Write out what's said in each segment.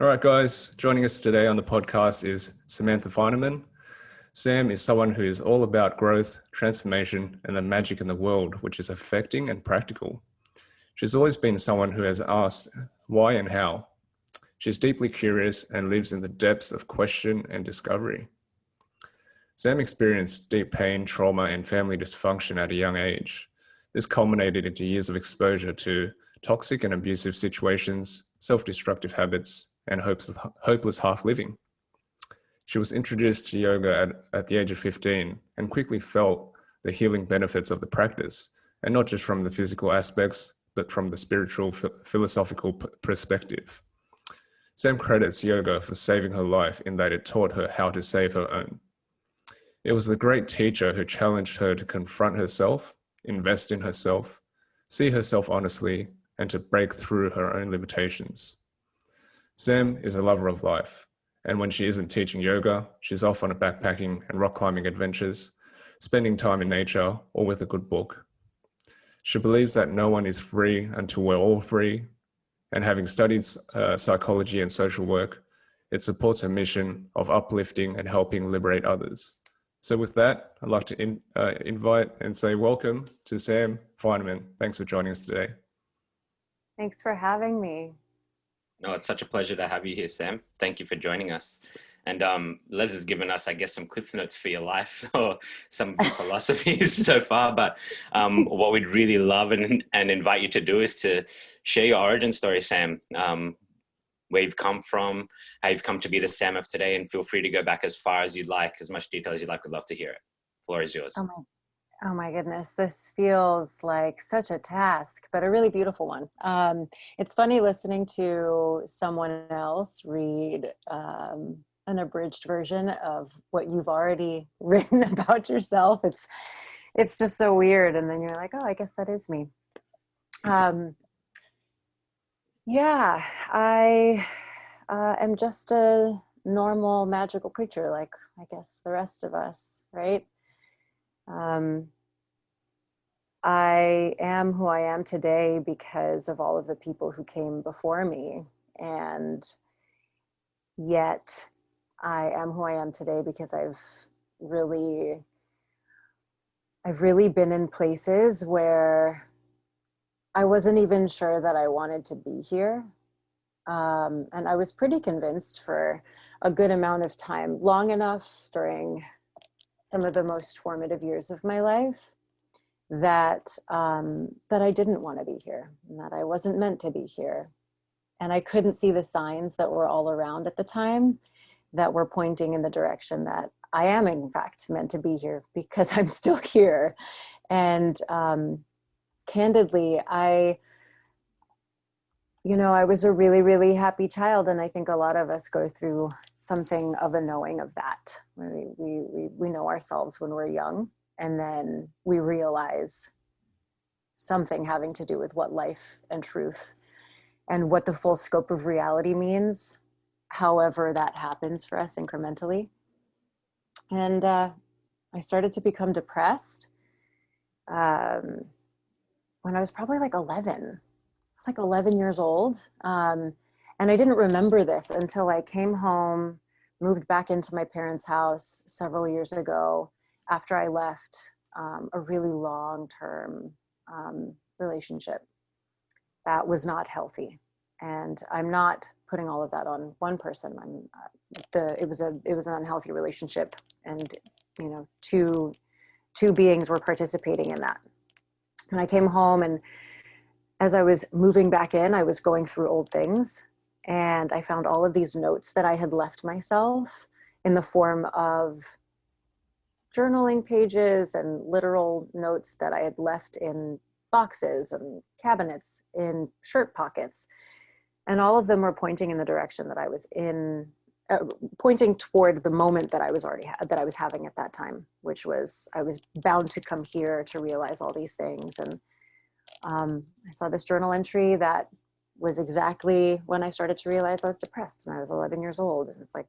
All right, guys, joining us today on the podcast is Samantha Feinerman. Sam is someone who is all about growth, transformation, and the magic in the world, which is affecting and practical. She's always been someone who has asked why and how. She's deeply curious and lives in the depths of question and discovery. Sam experienced deep pain, trauma, and family dysfunction at a young age. This culminated into years of exposure to toxic and abusive situations, self-destructive habits, and hopeless half-living. She was introduced to yoga at the age of 15 and quickly felt the healing benefits of the practice, and not just from the physical aspects, but from the spiritual, philosophical perspective. Sam credits yoga for saving her life in that it taught her how to save her own. It was the great teacher who challenged her to confront herself, invest in herself, see herself honestly, and to break through her own limitations. Sam is a lover of life, and when she isn't teaching yoga, she's off on a backpacking and rock climbing adventures, spending time in nature or with a good book. She believes that no one is free until we're all free, and having studied psychology and social work, it supports her mission of uplifting and helping liberate others. So with that, I'd like to invite and say welcome to Sam Feinerman. Thanks for joining us today. Thanks for having me. No, it's such a pleasure to have you here, Sam. Thank you for joining us. And Les has given us, I guess, some cliff notes for your life or some philosophies so far. But what we'd really love and invite you to do is to share your origin story, Sam. Where you've come from, how you've come to be the Sam of today, and feel free to go back as far as you'd like, as much detail as you'd like. We'd love to hear it. The floor is yours. Oh my goodness, this feels like such a task, but a really beautiful one. It's funny listening to someone else read an abridged version of what you've already written about yourself. It's just so weird, and then you're like, oh, I guess that is me. Yeah, I am just a normal magical creature, like I guess the rest of us, right? I am who I am today because of all of the people who came before me, and yet I am who I am today because I've really been in places where I wasn't even sure that I wanted to be here. And I was pretty convinced for a good amount of time, long enough during some of the most formative years of my life, that I didn't want to be here, and that I wasn't meant to be here. And I couldn't see the signs that were all around at the time that were pointing in the direction that I am in fact meant to be here, because I'm still here. And candidly, I was a really, really happy child. And I think a lot of us go through something of a knowing of that. We know ourselves when we're young, and then we realize something having to do with what life and truth and what the full scope of reality means, however that happens for us incrementally. And I started to become depressed when I was probably like 11. I was like 11 years old. And I didn't remember this until I came home, moved back into my parents' house several years ago after I left a really long-term relationship that was not healthy. And I'm not putting all of that on one person. It was an unhealthy relationship, and two beings were participating in that. And I came home, and as I was moving back in, I was going through old things, and I found all of these notes that I had left myself in the form of journaling pages and literal notes that I had left in boxes and cabinets, in shirt pockets. And all of them were pointing in the direction that I was in, pointing toward the moment that I was having at that time, which was, I was bound to come here to realize all these things. And I saw this journal entry that was exactly when I started to realize I was depressed, and I was 11 years old. It was like,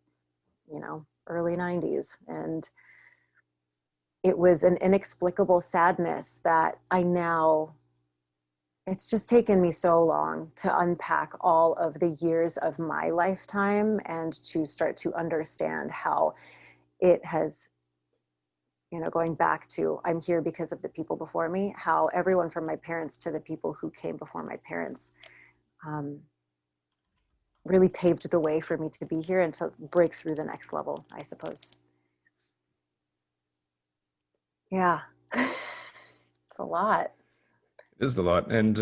early 90s. And it was an inexplicable sadness that I now it's just taken me so long to unpack all of the years of my lifetime and to start to understand how it has, going back to I'm here because of the people before me, how everyone from my parents to the people who came before my parents um, really paved the way for me to be here and to break through the next level, I suppose. Yeah, it's a lot. It is a lot. And,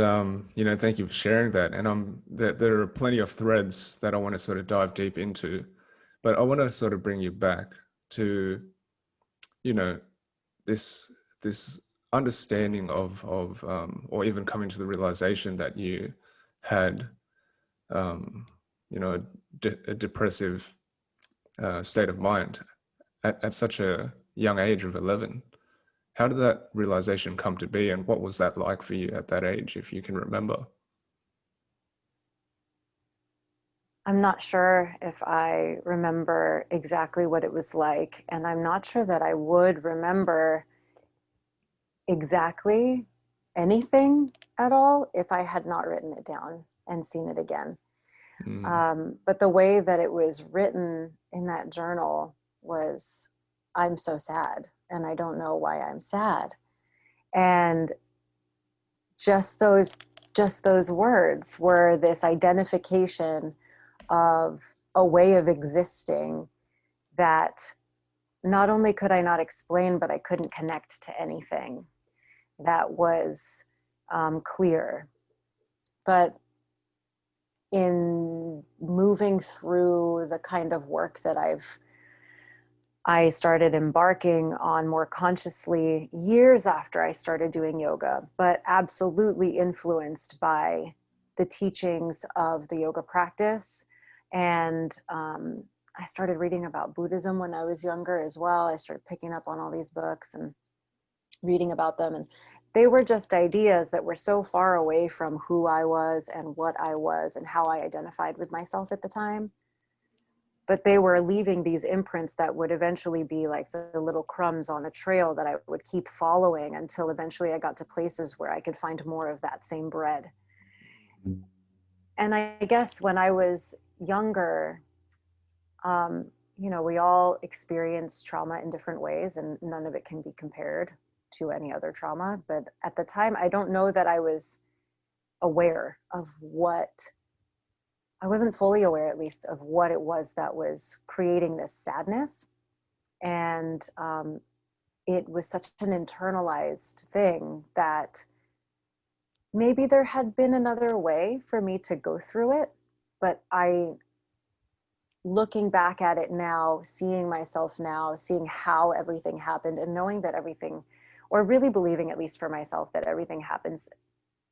thank you for sharing that. And there are plenty of threads that I want to sort of dive deep into, but I want to sort of bring you back to, this, this understanding of or even coming to the realization that you had, a depressive state of mind at such a young age of 11. How did that realization come to be, and what was that like for you at that age, if you can remember? I'm not sure if I remember exactly what it was like, and I'm not sure that I would remember exactly anything at all if I had not written it down and seen it again. But the way that it was written in that journal was, I'm so sad and I don't know why I'm sad. And just those words were this identification of a way of existing that not only could I not explain, but I couldn't connect to anything that was clear. But in moving through the kind of work that I started embarking on more consciously years after I started doing yoga, but absolutely influenced by the teachings of the yoga practice. And I started reading about Buddhism when I was younger as well. I started picking up on all these books and reading about them. And they were just ideas that were so far away from who I was and what I was and how I identified with myself at the time. But they were leaving these imprints that would eventually be like the little crumbs on a trail that I would keep following until eventually I got to places where I could find more of that same bread. And I guess when I was younger, we all experience trauma in different ways, and none of it can be compared to any other trauma. But at the time, I don't know that I was aware of I wasn't fully aware, at least, of what it was that was creating this sadness. And it was such an internalized thing that maybe there had been another way for me to go through it. But looking back at it now, seeing myself now, seeing how everything happened, and knowing that everything, or really believing, at least for myself, that everything happens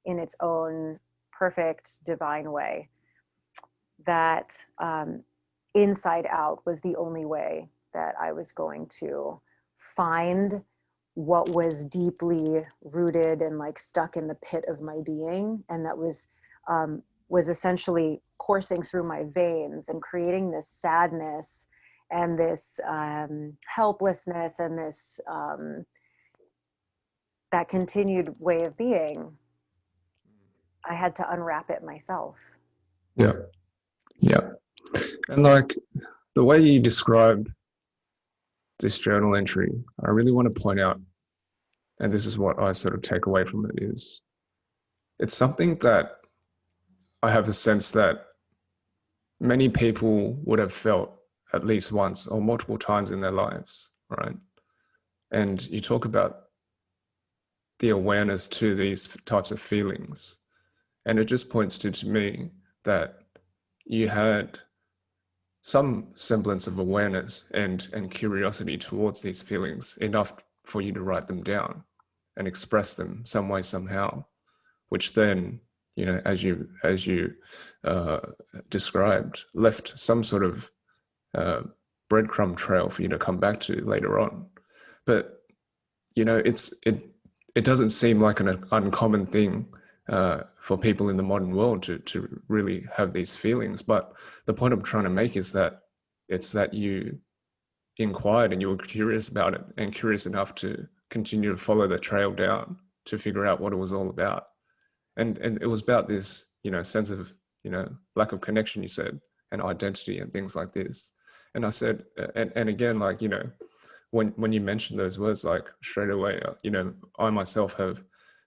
in its own perfect divine way, that inside out was the only way that I was going to find what was deeply rooted and like stuck in the pit of my being, and that was essentially coursing through my veins and creating this sadness and this helplessness and this that continued way of being. I had to unwrap it myself. Yeah. Yeah. And like the way you described this journal entry, I really want to point out, and this is what I sort of take away from it, is it's something that I have a sense that many people would have felt at least once or multiple times in their lives, right? And you talk about the awareness to these types of feelings. And it just points to me that you had some semblance of awareness and curiosity towards these feelings, enough for you to write them down and express them some way, somehow, which then, as you described, left some sort of breadcrumb trail for you to come back to later on. But it doesn't seem like an uncommon thing for people in the modern world to really have these feelings. But the point I'm trying to make is that it's that you inquired and you were curious about it, and curious enough to continue to follow the trail down to figure out what it was all about. and it was about this, sense of, lack of connection, you said, and identity and things like this. And I said, and again, like, when you mentioned those words, like straight away, I myself have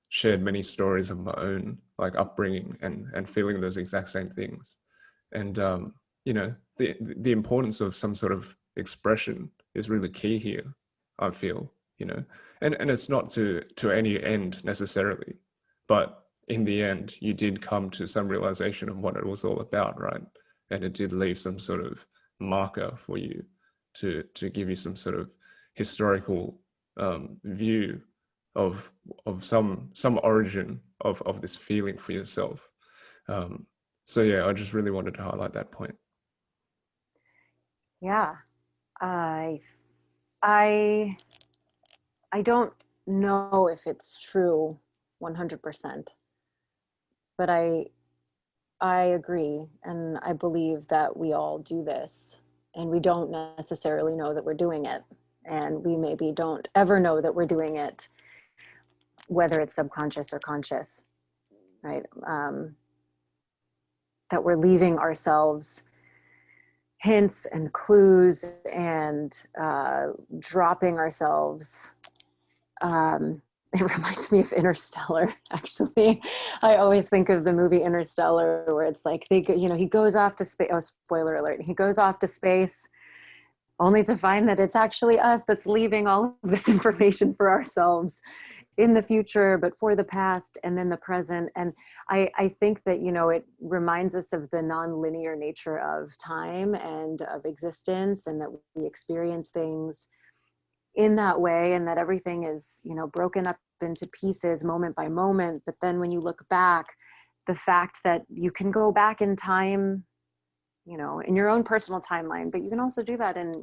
shared many stories of my own like upbringing and feeling those exact same things. And, the importance of some sort of expression is really key here, I feel, and it's not to any end necessarily, but in the end, you did come to some realization of what it was all about, right? And it did leave some sort of marker for you to give you some sort of historical view of some origin of this feeling for yourself. So yeah, I just really wanted to highlight that point. Yeah, I don't know if it's true 100%, but I agree, and I believe that we all do this, and we don't necessarily know that we're doing it, and we maybe don't ever know that we're doing it, whether it's subconscious or conscious, right? That we're leaving ourselves hints and clues and dropping ourselves. It reminds me of Interstellar, actually. I always think of the movie Interstellar, where it's like, he goes off to space. Oh, spoiler alert. He goes off to space only to find that it's actually us that's leaving all of this information for ourselves in the future, but for the past and then the present. And I think that, it reminds us of the non-linear nature of time and of existence, and that we experience things in that way, and that everything is, broken up into pieces moment by moment. But then when you look back, the fact that you can go back in time, in your own personal timeline, but you can also do that in,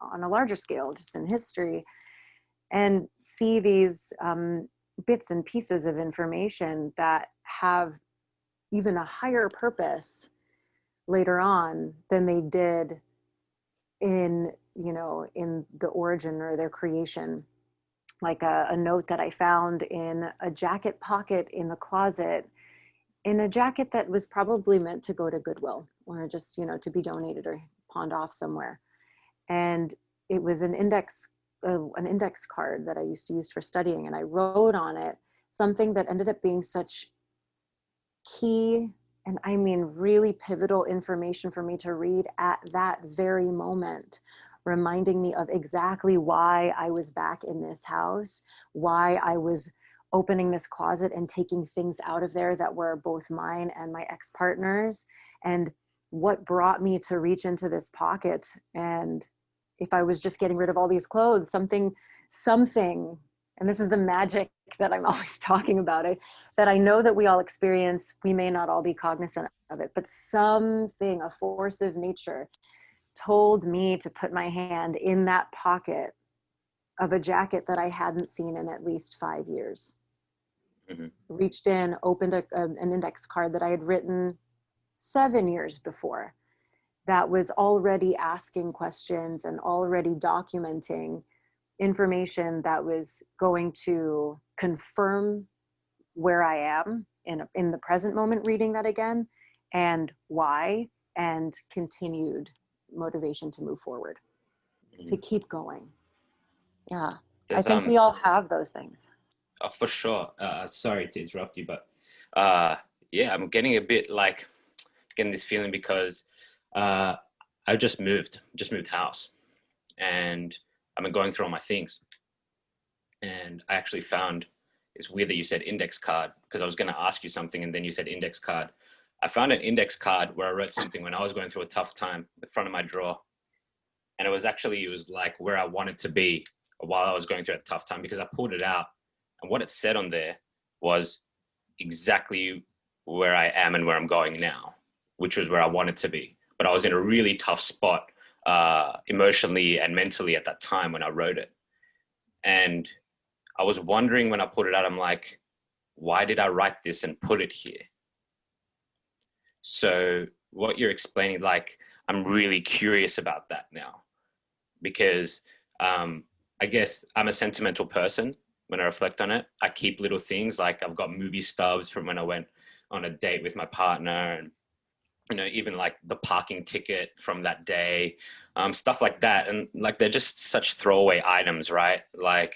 on a larger scale, just in history, and see these bits and pieces of information that have even a higher purpose later on than they did in the origin or their creation. Like a note that I found in a jacket pocket in the closet, in a jacket that was probably meant to go to Goodwill, or just, to be donated or pawned off somewhere. And it was an index card that I used to use for studying. And I wrote on it something that ended up being such key, and I mean really pivotal information for me to read at that very moment, reminding me of exactly why I was back in this house, why I was opening this closet and taking things out of there that were both mine and my ex-partner's, and what brought me to reach into this pocket. And if I was just getting rid of all these clothes, something, and this is the magic that I'm always talking about, that I know that we all experience, we may not all be cognizant of it, but something, a force of nature, told me to put my hand in that pocket of a jacket that I hadn't seen in at least 5 years. Mm-hmm. Reached in, opened an index card that I had written 7 years before, that was already asking questions and already documenting information that was going to confirm where I am in the present moment, reading that again, and why, and continued motivation to move forward, to keep going. Yeah. I think we all have those things. For sure. Sorry to interrupt you, but yeah, I'm getting a bit like getting this feeling because I just moved house, and I've been going through all my things, and I actually found, it's weird that you said index card, because I was going to ask you something and then you said index card. I found an index card where I wrote something when I was going through a tough time, the front of my drawer. And it was like where I wanted to be while I was going through a tough time, because I pulled it out, and what it said on there was exactly where I am and where I'm going now, which was where I wanted to be. But I was in a really tough spot emotionally and mentally at that time when I wrote it. And I was wondering when I put it out, I'm like, why did I write this and put it here? So what you're explaining, like, I'm really curious about that now, because I guess I'm a sentimental person, when I reflect on it. I keep little things, like I've got movie stubs from when I went on a date with my partner, and even like the parking ticket from that day, stuff like that. And like, they're just such throwaway items, right? Like,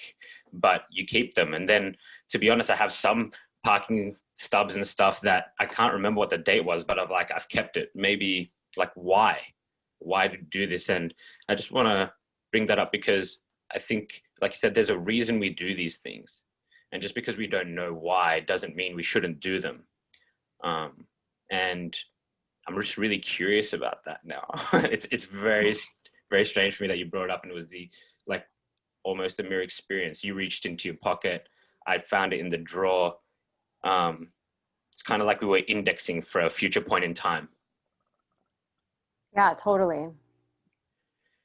but you keep them. And then, to be honest, I have some parking stubs and stuff that I can't remember what the date was, but I've kept it. Maybe like, why do this? And I just want to bring that up because I think, like you said, there's a reason we do these things. And just because we don't know why doesn't mean we shouldn't do them. And I'm just really curious about that now. It's very, very strange for me that you brought it up, and it was like almost a mirror experience. You reached into your pocket, I found it in the drawer. It's kind of like we were indexing for a future point in time. Yeah, totally.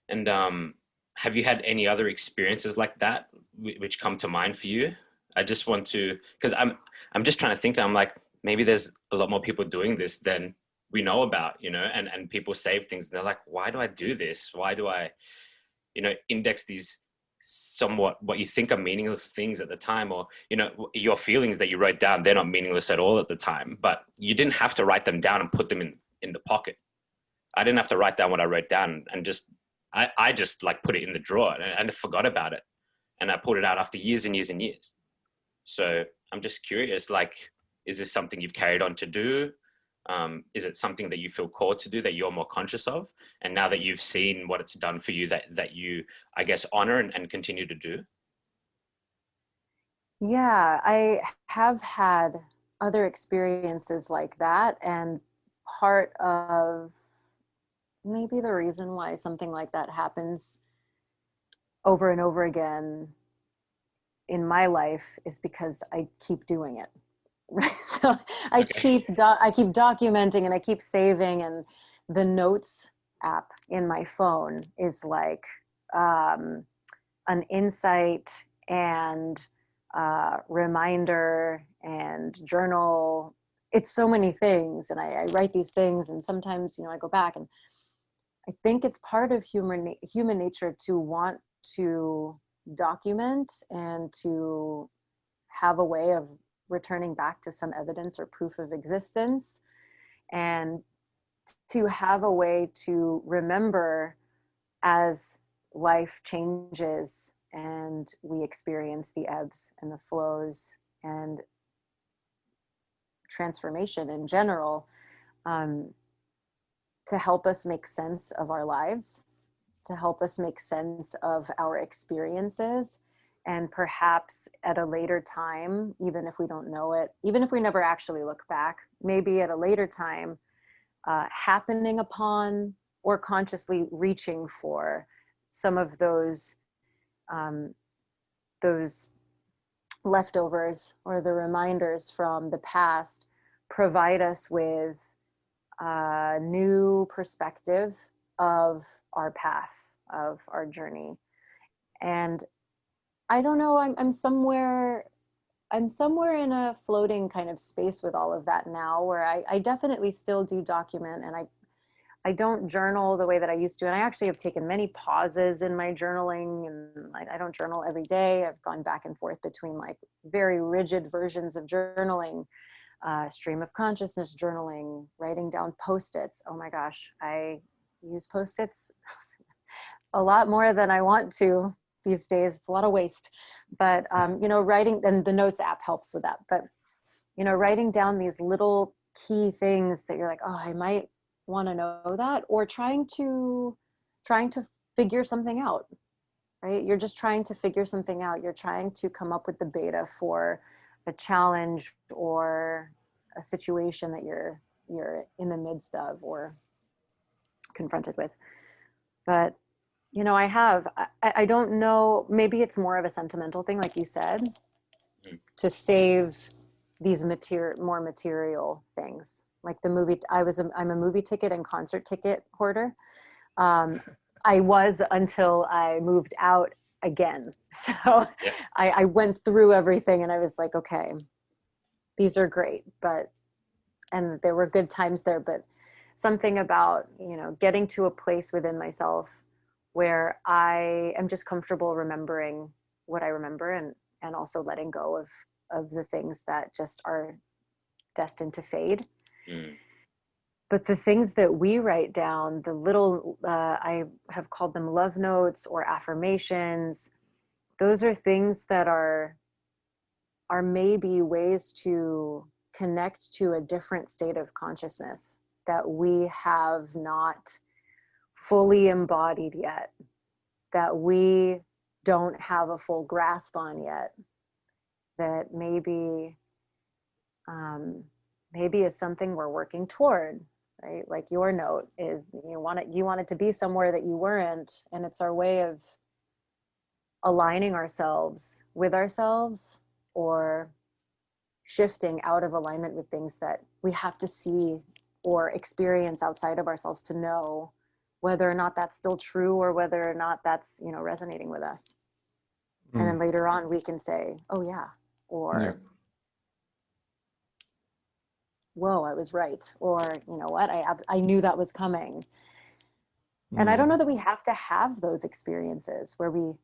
And have you had any other experiences like that which come to mind for you? I just want to, because I'm just trying to think. I'm like, maybe there's a lot more people doing this than we know about, and people save things. And they're like, why do I do this? Why do I, index these somewhat what you think are meaningless things at the time, or, your feelings that you wrote down, they're not meaningless at all at the time, but you didn't have to write them down and put them in the pocket. I didn't have to write down what I wrote down, and I just like put it in the drawer and I forgot about it. And I pulled it out after years and years and years. So I'm just curious, like, is this something you've carried on to do? Is it something that you feel called to do, that you're more conscious of? And now that you've seen what it's done for you, that you, I guess, honor and continue to do? Yeah, I have had other experiences like that. And part of maybe the reason why something like that happens over and over again in my life is because I keep doing it. Right. So I Okay. keep documenting and I keep saving, and the notes app in my phone is like an insight and reminder and journal. It's so many things, and I write these things, and sometimes I go back, and I think it's part of human nature to want to document and to have a way of returning back to some evidence or proof of existence, and to have a way to remember as life changes and we experience the ebbs and the flows and transformation in general, to help us make sense of our lives, to help us make sense of our experiences. And perhaps at a later time, even if we don't know it, even if we never actually look back, maybe at a later time, happening upon or consciously reaching for some of those leftovers or the reminders from the past provide us with a new perspective of our path, of our journey. And I don't know, I'm somewhere in a floating kind of space with all of that now, where I definitely still do document, and I don't journal the way that I used to. And I actually have taken many pauses in my journaling, and I don't journal every day. I've gone back and forth between like very rigid versions of journaling, stream of consciousness journaling, writing down Post-its. Oh my gosh, I use Post-its a lot more than I want to these days. It's a lot of waste, but writing, and the notes app helps with that. But writing down these little key things that you're like, oh, I might want to know that, or trying to figure something out, right? You're just trying to figure something out. You're trying to come up with the beta for a challenge or a situation that you're in the midst of or confronted with. But I don't know, maybe it's more of a sentimental thing, like you said, to save these more material things, like the movie. I'm a movie ticket and concert ticket hoarder. I was, until I moved out again. So Yeah. I went through everything and I was like, okay, these are great, and there were good times there, but something about, getting to a place within myself where I am just comfortable remembering what I remember, and and also letting go of the things that just are destined to fade. But the things that we write down, the little, I have called them love notes or affirmations, those are things that are maybe ways to connect to a different state of consciousness that we have not fully embodied yet, that we don't have a full grasp on yet, that maybe is something we're working toward, right? Like your note is, you want it to be somewhere that you weren't, and it's our way of aligning ourselves with ourselves, or shifting out of alignment with things that we have to see or experience outside of ourselves to know whether or not that's still true, or whether or not that's, resonating with us. And then later on we can say, oh yeah, or whoa, I was right, or you know what, I knew that was coming. And I don't know that we have to have those experiences where we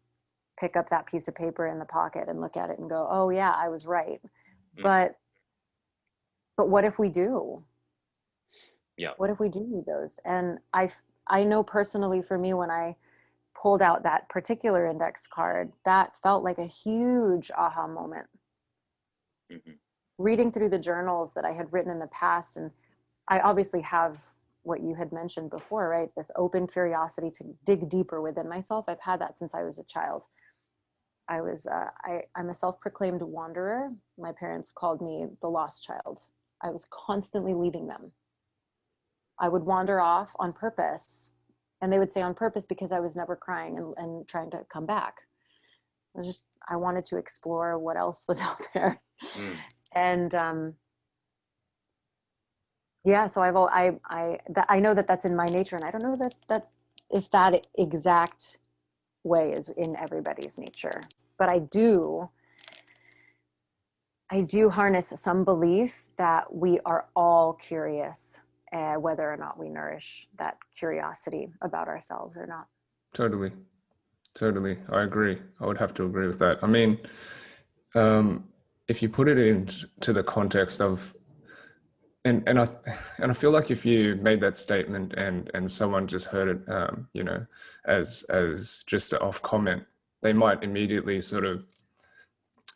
pick up that piece of paper in the pocket and look at it and go, oh yeah, I was right. But what if we do? Yeah. What if we do need those? And I know personally for me, when I pulled out that particular index card, that felt like a huge aha moment. Reading through the journals that I had written in the past, and I obviously have what you had mentioned before, right? This open curiosity to dig deeper within myself. I've had that since I was a child. I'm a self-proclaimed wanderer. My parents called me the lost child. I was constantly leaving them. I would wander off on purpose, and they would say on purpose because I was never crying and trying to come back. I wanted to explore what else was out there. And yeah, so I know that that's in my nature, and I don't know that if that exact way is in everybody's nature, but I do harness some belief that we are all curious, whether or not we nourish that curiosity about ourselves or not. Totally. I agree. I would have to agree with that. I mean, if you put it into the context of, and I feel like if you made that statement and someone just heard it, as just an off comment, they might immediately sort of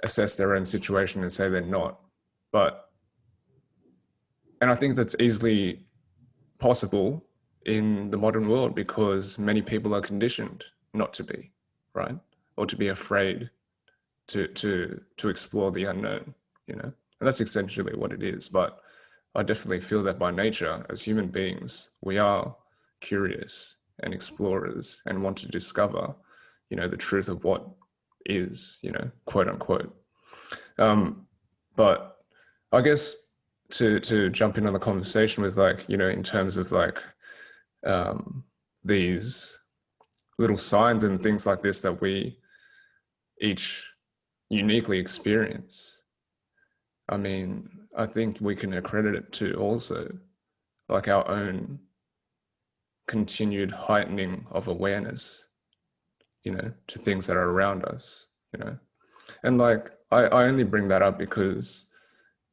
assess their own situation and say they're not. And I think that's easily possible in the modern world because many people are conditioned not to be, right? Or to be afraid to explore the unknown, and that's essentially what it is. But I definitely feel that by nature, as human beings, we are curious and explorers and want to discover, the truth of what is, quote unquote. But I guess to jump in on the conversation with in terms of these little signs and things like this that we each uniquely experience. I mean, I think we can accredit it to also our own continued heightening of awareness, to things that are around us, and I only bring that up because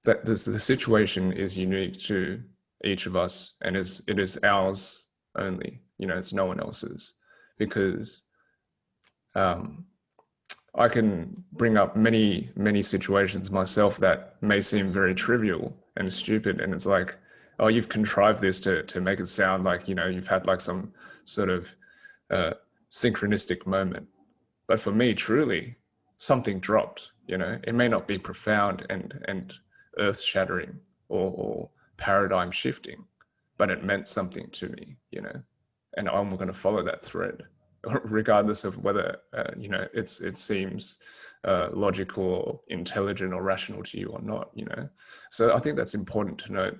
the situation is unique to each of us, and it is ours only, it's no one else's, because I can bring up many situations myself that may seem very trivial and stupid, and it's like, oh, you've contrived this to make it sound like you've had some sort of synchronistic moment. But for me, truly, something dropped. It may not be profound and earth-shattering or paradigm shifting, but it meant something to me, and I'm going to follow that thread, regardless of whether it seems logical or intelligent or rational to you or not. So I think that's important to note.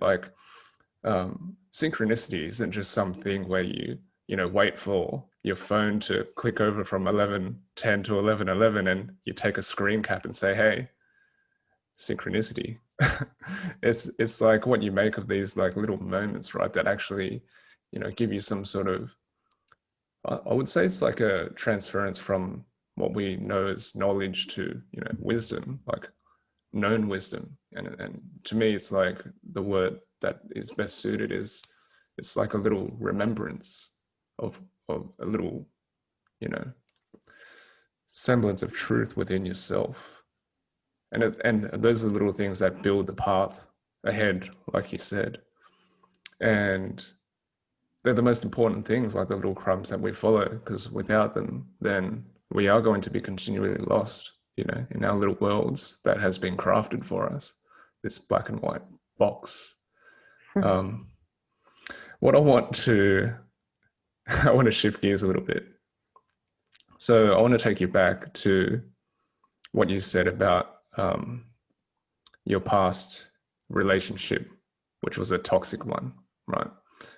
Synchronicity isn't just something where you wait for your phone to click over from 11:10 to 11:11 and you take a screen cap and say, hey, synchronicity. It's like what you make of these little moments, right, that actually give you some sort of, I would say it's like a transference from what we know as knowledge to, wisdom, like known wisdom. And to me, it's like the word that is best suited is, it's like a little remembrance of a little, semblance of truth within yourself. And those are the little things that build the path ahead, like you said. And they're the most important things, like the little crumbs that we follow, because without them, then we are going to be continually lost, in our little worlds that has been crafted for us, this black and white box. What I want to shift gears a little bit. So I want to take you back to what you said about your past relationship, which was a toxic one, right?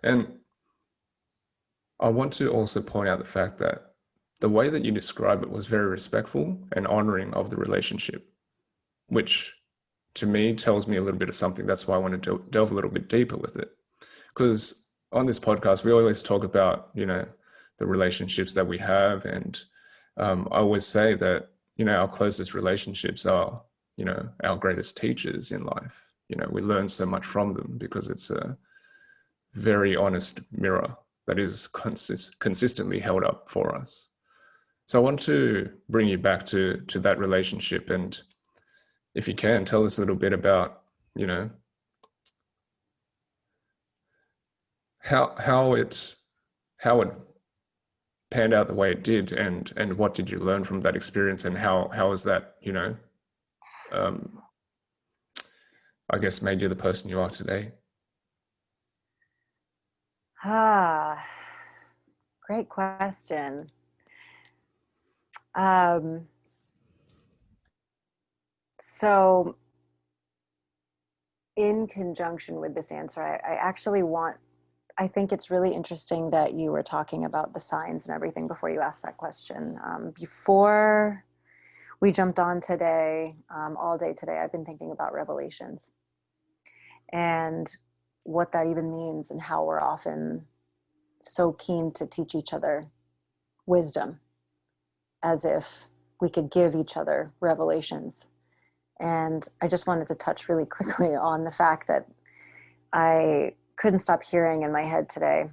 And I want to also point out the fact that the way that you describe it was very respectful and honoring of the relationship, which to me tells me a little bit of something. That's why I want to delve a little bit deeper with it. Because on this podcast, we always talk about, the relationships that we have. And I always say that, our closest relationships are, our greatest teachers in life. We learn so much from them because it's a very honest mirror that is consistently held up for us. So I want to bring you back to that relationship. And if you can, tell us a little bit about, how it panned out the way it did, and what did you learn from that experience, and how has that, I guess, made you the person you are today? Great question. So in conjunction with this answer, I think it's really interesting that you were talking about the signs and everything before you asked that question. Before we jumped on today, all day today, I've been thinking about revelations and what that even means, and how we're often so keen to teach each other wisdom as if we could give each other revelations. And I just wanted to touch really quickly on the fact that I couldn't stop hearing in my head today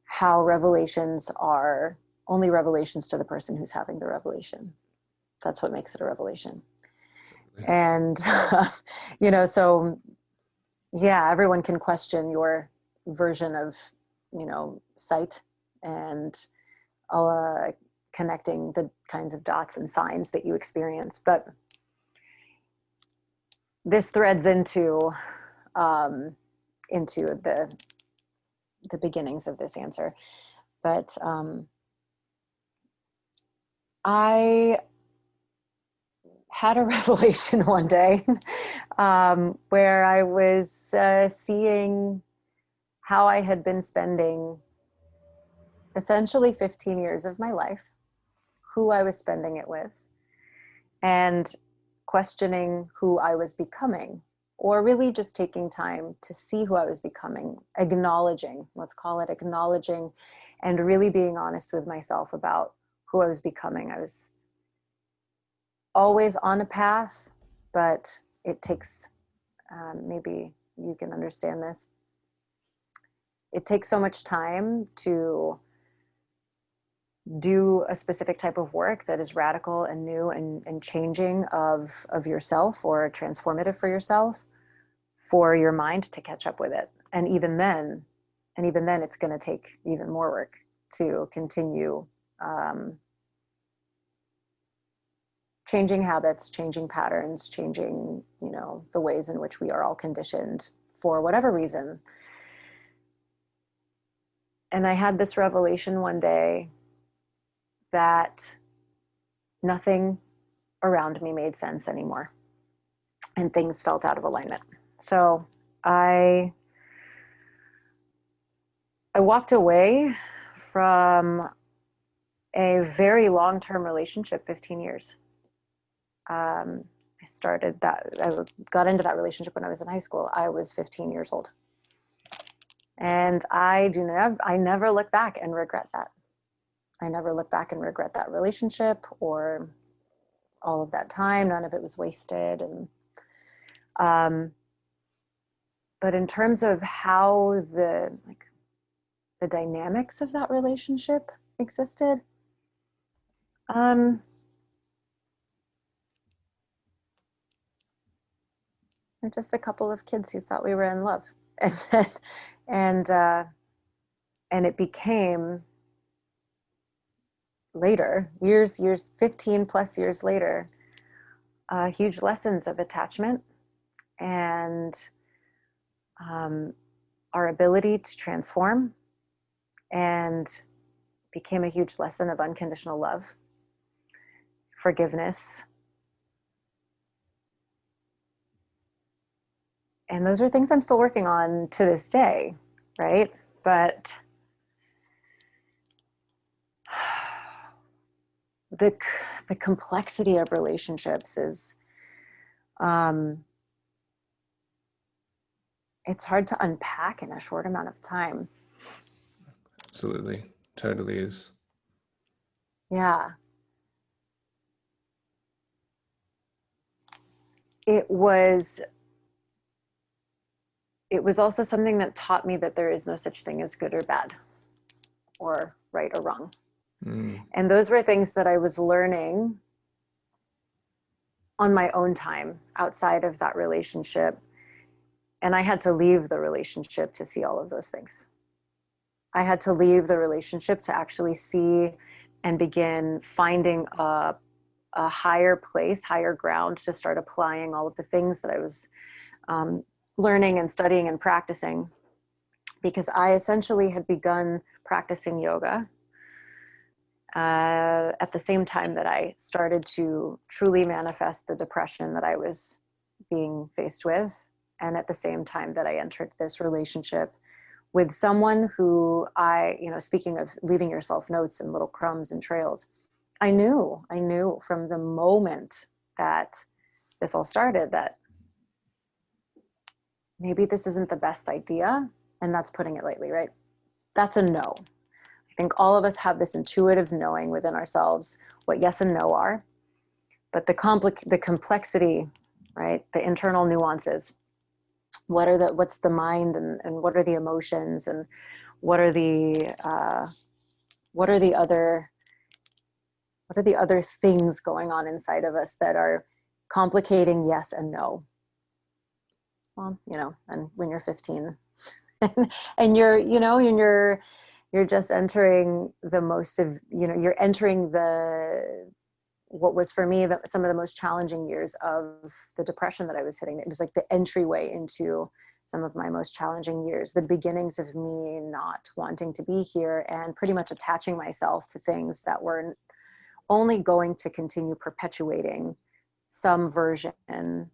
how revelations are only revelations to the person who's having the revelation. That's what makes it a revelation. And, so yeah, everyone can question your version of, sight and connecting the kinds of dots and signs that you experience. But this threads into the beginnings of this answer. But I had a revelation one day where I was seeing how I had been spending essentially 15 years of my life, who I was spending it with, and questioning who I was becoming, or really just taking time to see who I was becoming, acknowledging, let's call it acknowledging, and really being honest with myself about who I was becoming. I was always on a path, but it takes, maybe you can understand this, it takes so much time to do a specific type of work that is radical and new and changing of yourself, or transformative for yourself, for your mind to catch up with it. And even then it's going to take even more work to continue changing habits, changing patterns, changing, the ways in which we are all conditioned for whatever reason. And I had this revelation one day that nothing around me made sense anymore, and things felt out of alignment. So I walked away from a very long-term relationship, 15 years. I got into that relationship when I was in high school. I was 15 years old. And I never look back and regret that. I never look back and regret that relationship or all of that time. None of it was wasted. And but in terms of how the dynamics of that relationship existed, we're just a couple of kids who thought we were in love, and and it became later, years, 15 plus years later, huge lessons of attachment and our ability to transform, and became a huge lesson of unconditional love, forgiveness. And those are things I'm still working on to this day, right? But the complexity of relationships is, it's hard to unpack in a short amount of time. Absolutely. Totally is. Yeah. It was also something that taught me that there is no such thing as good or bad, or right or wrong. And those were things that I was learning on my own time outside of that relationship. And I had to leave the relationship to see all of those things. I had to leave the relationship to actually see and begin finding a higher place, higher ground, to start applying all of the things that I was learning and studying and practicing. Because I essentially had begun practicing yoga at the same time that I started to truly manifest the depression that I was being faced with. And at the same time that I entered this relationship with someone who speaking of leaving yourself notes and little crumbs and trails, I knew from the moment that this all started that maybe this isn't the best idea. And that's putting it lightly, right? That's a no. I think all of us have this intuitive knowing within ourselves what yes and no are, but the complexity, right? The internal nuances. What's the mind, and what are the emotions, and what are the other things going on inside of us that are complicating yes and no. Well, and when you're 15 and you're just entering the most of, you're entering what was for me some of the most challenging years of the depression that I was hitting. It was like the entryway into some of my most challenging years, the beginnings of me not wanting to be here and pretty much attaching myself to things that were only going to continue perpetuating some version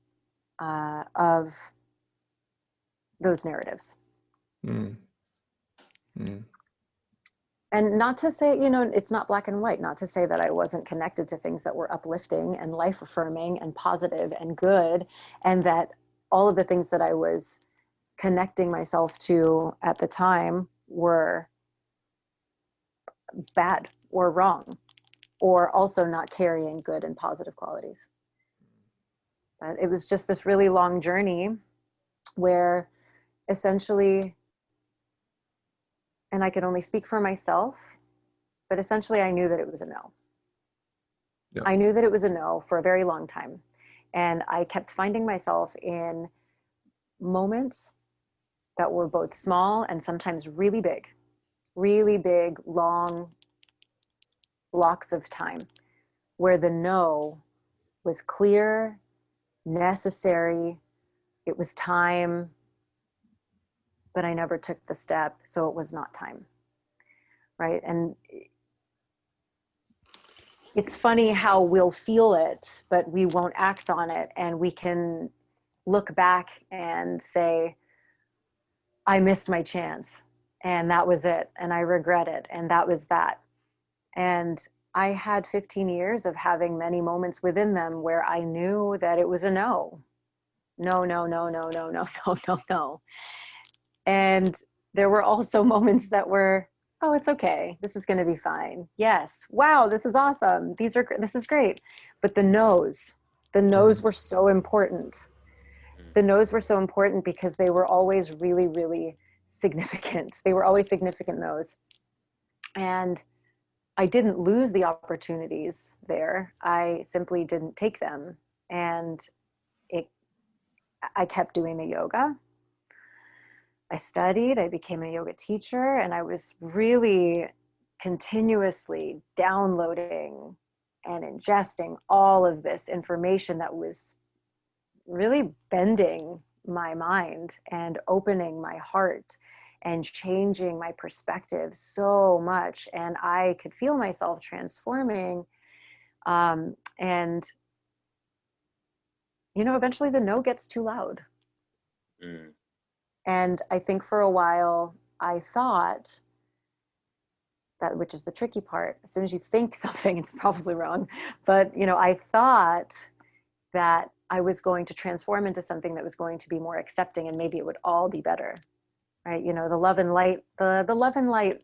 of those narratives. And not to say, it's not black and white, not to say that I wasn't connected to things that were uplifting and life affirming and positive and good, and that all of the things that I was connecting myself to at the time were bad or wrong, or also not carrying good and positive qualities. But it was just this really long journey where essentially, and I could only speak for myself, but essentially I knew that it was a no. Yep. I knew that it was a no for a very long time. And I kept finding myself in moments that were both small and sometimes really big, long blocks of time where the no was clear, necessary, it was time, but I never took the step, so it was not time, right? And it's funny how we'll feel it, but we won't act on it. And we can look back and say, I missed my chance and that was it. And I regret it. And that was that. And I had 15 years of having many moments within them where I knew that it was a no. No, no, no, no, no, no, no, no, no. And there were also moments that were oh, it's okay. This is going to be fine. Yes. Wow, this is awesome. This is great. But the no's were so important. The no's were so important because they were always really, really significant. They were always significant no's. And I didn't lose the opportunities there. I simply didn't take them. And it, I kept doing the yoga. I studied, I became a yoga teacher, and I was really continuously downloading and ingesting all of this information that was really bending my mind and opening my heart and changing my perspective so much. And I could feel myself transforming. And, eventually the no gets too loud. Mm. And I think for a while I thought that, which is the tricky part, as soon as you think something, it's probably wrong. But, I thought that I was going to transform into something that was going to be more accepting, and maybe it would all be better. Right? The love and light, the love and light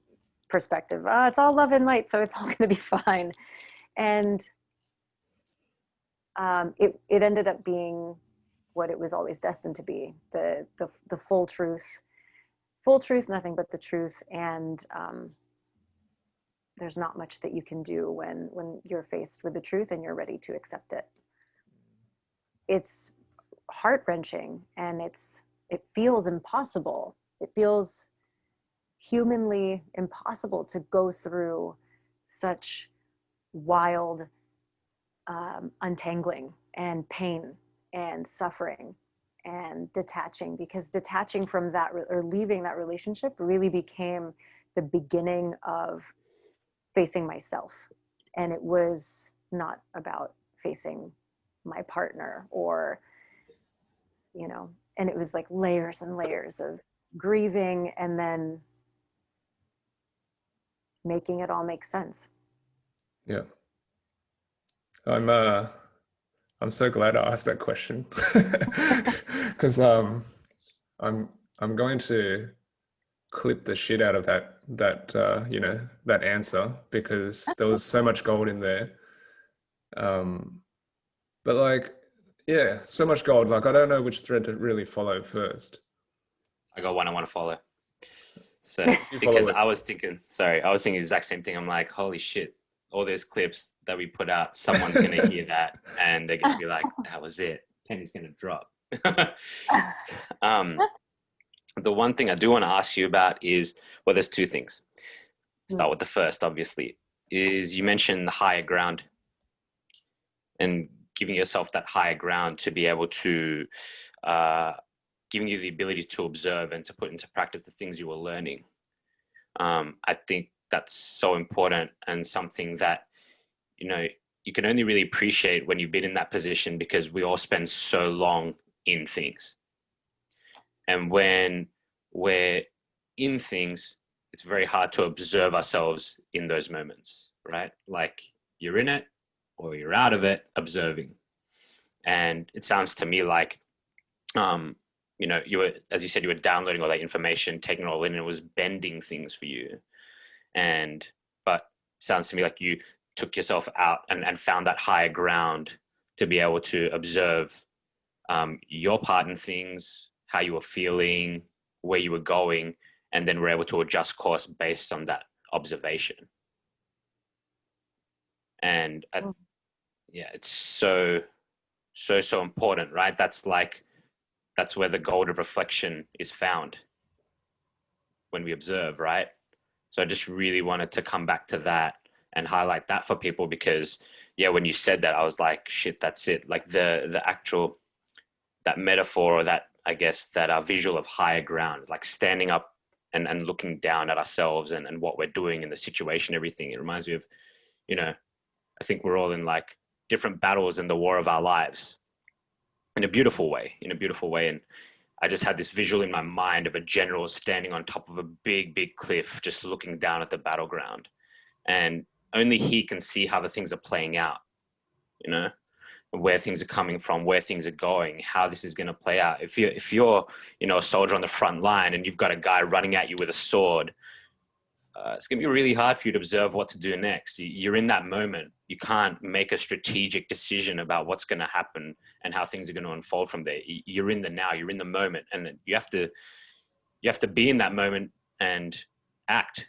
perspective. Oh, it's all love and light, so it's all going to be fine. And it ended up being what it was always destined to be, the full truth, nothing but the truth. And there's not much that you can do when you're faced with the truth and you're ready to accept it. It's heart-wrenching, and it feels impossible. It feels humanly impossible to go through such wild untangling and pain and suffering and detaching, because detaching from that or leaving that relationship really became the beginning of facing myself. And it was not about facing my partner or, and it was like layers and layers of grieving and then making it all make sense. Yeah. I'm so glad I asked that question because I'm going to clip the shit out of that answer, because there was so much gold in there. But like, yeah, so much gold. Like, I don't know which thread to really follow first. I got one I want to follow. So, because I was thinking the exact same thing. I'm like, holy shit, all those clips that we put out, someone's going to hear that and they're going to be like, that was it. Penny's going to drop. The one thing I do want to ask you about is, well, there's two things. Start with the first, obviously, is you mentioned the higher ground and giving yourself that higher ground to be able to, giving you the ability to observe and to put into practice the things you were learning. I think that's so important, and something that, you can only really appreciate when you've been in that position, because we all spend so long in things. And when we're in things, it's very hard to observe ourselves in those moments, right? Like, you're in it or you're out of it observing. And it sounds to me like, you were, as you said, you were downloading all that information, taking it all in, and it was bending things for you. But it sounds to me like you took yourself out and found that higher ground to be able to observe your part in things, how you were feeling, where you were going, and then were able to adjust course based on that observation. And it's so important, right? That's where the gold of reflection is found, when we observe, right? So I just really wanted to come back to that and highlight that for people, because when you said that, I was like, shit, that's it. Like the actual, that metaphor, or that, I guess, that our visual of higher ground, like standing up and looking down at ourselves and what we're doing in the situation, everything. It reminds me of, I think we're all in like different battles in the war of our lives in a beautiful way. And I just had this visual in my mind of a general standing on top of a big, big cliff, just looking down at the battleground. And only he can see how the things are playing out, where things are coming from, where things are going, how this is going to play out. If you're, a soldier on the front line and you've got a guy running at you with a sword, it's going to be really hard for you to observe what to do next. You're in that moment. You can't make a strategic decision about what's going to happen and how things are going to unfold from there. You're in the now, you're in the moment, and you have to be in that moment and act,